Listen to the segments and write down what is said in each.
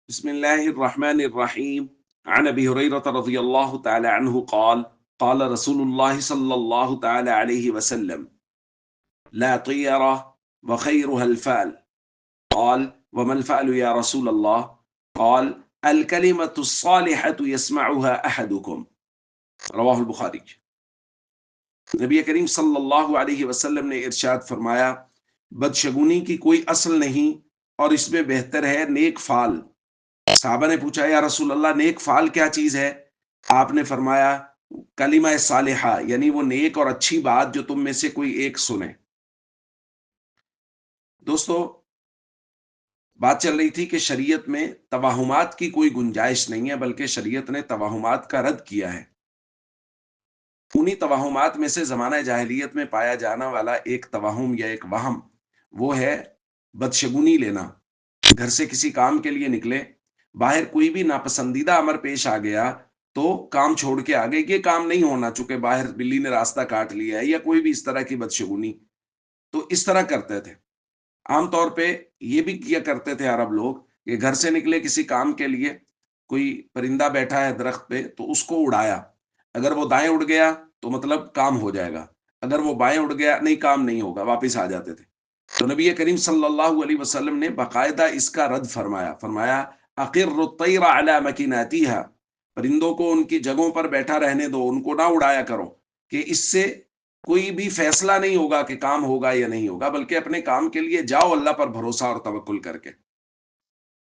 بسم الله الرحمن الرحيم. عن أبي هريرة رضي الله تعالى عنه قال قال رسول الله صلى الله تعالى عليه وسلم: لا طيرة وخيرها الفأل. قال: وما الفأل يا رسول الله؟ قال: الكلمة الصالحة يسمعها أحدكم. رواہ البخاری۔ نبی کریم صلی اللہ علیہ وسلم نے ارشاد فرمایا، بدشگونی کی کوئی اصل نہیں اور اس میں بہتر ہے نیک فعل۔ صحابہ نے پوچھا، یا رسول اللہ نیک فعل کیا چیز ہے؟ آپ نے فرمایا، کلمہ صالحہ، یعنی وہ نیک اور اچھی بات جو تم میں سے کوئی ایک سنے۔ دوستو، بات چل رہی تھی کہ شریعت میں توہمات کی کوئی گنجائش نہیں ہے، بلکہ شریعت نے توہمات کا رد کیا ہے۔ انہی توہمات میں سے زمانہ جاہلیت میں پایا جانا والا ایک توہم یا ایک وہم، وہ ہے بدشگونی لینا۔ گھر سے کسی کام کے لیے نکلے، باہر کوئی بھی ناپسندیدہ امر پیش آ گیا تو کام چھوڑ کے آگے، یہ کام نہیں ہونا چونکہ باہر بلی نے راستہ کاٹ لیا ہے، یا کوئی بھی اس طرح کی بدشگونی، تو اس طرح کرتے تھے۔ عام طور پہ یہ بھی کیا کرتے تھے عرب لوگ کہ گھر سے نکلے کسی کام کے لیے، کوئی پرندہ بیٹھا ہے درخت پہ تو اس کو اڑایا، اگر وہ دائیں اڑ گیا تو مطلب کام ہو جائے گا، اگر وہ بائیں اڑ گیا نہیں، کام نہیں ہوگا، واپس آ جاتے تھے۔ تو نبی کریم صلی اللہ علیہ وسلم نے باقاعدہ اس کا رد فرمایا اقر الطیر علی مکیناتیہا، پرندوں کو ان کی جگہوں پر بیٹھا رہنے دو، ان کو نہ اڑایا کرو، کہ اس سے کوئی بھی فیصلہ نہیں ہوگا کہ کام ہوگا یا نہیں ہوگا، بلکہ اپنے کام کے لیے جاؤ اللہ پر بھروسہ اور توکل کر کے۔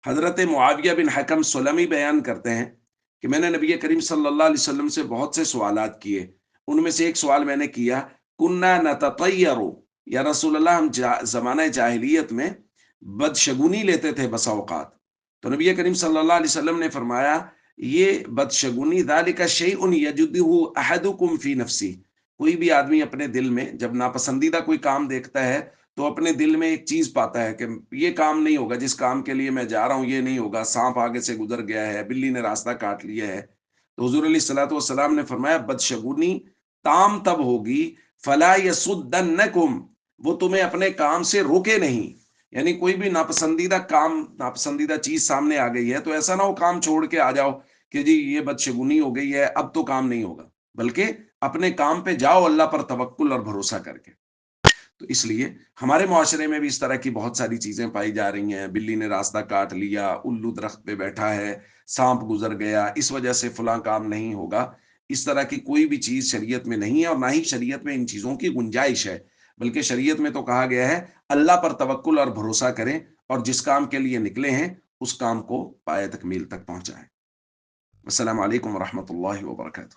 حضرت معاویہ بن حکم سلمی بیان کرتے ہیں کہ میں نے نبی کریم صلی اللہ علیہ وسلم سے بہت سے سوالات کیے، ان میں سے ایک سوال میں نے کیا، کننا نتطیر، یا رسول اللہ ہم زمانہ جاہلیت میں بدشگونی لیتے تھے بسا اوقات۔ تو نبی کریم صلی اللہ علیہ وسلم نے فرمایا، یہ بدشگونی ذالک شیء یجدہ احدکم فی نفسی، کوئی بھی آدمی اپنے دل میں جب ناپسندیدہ کوئی کام دیکھتا ہے تو اپنے دل میں ایک چیز پاتا ہے کہ یہ کام نہیں ہوگا، جس کام کے لیے میں جا رہا ہوں یہ نہیں ہوگا، سانپ آگے سے گزر گیا ہے، بلی نے راستہ کاٹ لیا ہے۔ تو حضور علیہ الصلوۃ والسلام نے فرمایا، بدشگونی تام تب ہوگی، فلا یصدنکم، وہ تمہیں اپنے کام سے روکے نہیں، یعنی کوئی بھی ناپسندیدہ کام، ناپسندیدہ چیز سامنے آ گئی ہے تو ایسا نہ ہو کام چھوڑ کے آ جاؤ کہ جی یہ بدشگونی ہو گئی ہے اب تو کام نہیں ہوگا، بلکہ اپنے کام پہ جاؤ اللہ پر توکل اور بھروسہ کر کے۔ تو اس لیے ہمارے معاشرے میں بھی اس طرح کی بہت ساری چیزیں پائی جا رہی ہیں، بلی نے راستہ کاٹ لیا، الو درخت پہ بیٹھا ہے، سانپ گزر گیا، اس وجہ سے فلاں کام نہیں ہوگا۔ اس طرح کی کوئی بھی چیز شریعت میں نہیں ہے، اور نہ ہی شریعت میں ان چیزوں کی گنجائش ہے، بلکہ شریعت میں تو کہا گیا ہے اللہ پر توکل اور بھروسہ کریں، اور جس کام کے لیے نکلے ہیں اس کام کو پایہ تکمیل تک پہنچائیں۔ السلام علیکم ورحمۃ اللہ وبرکاتہ۔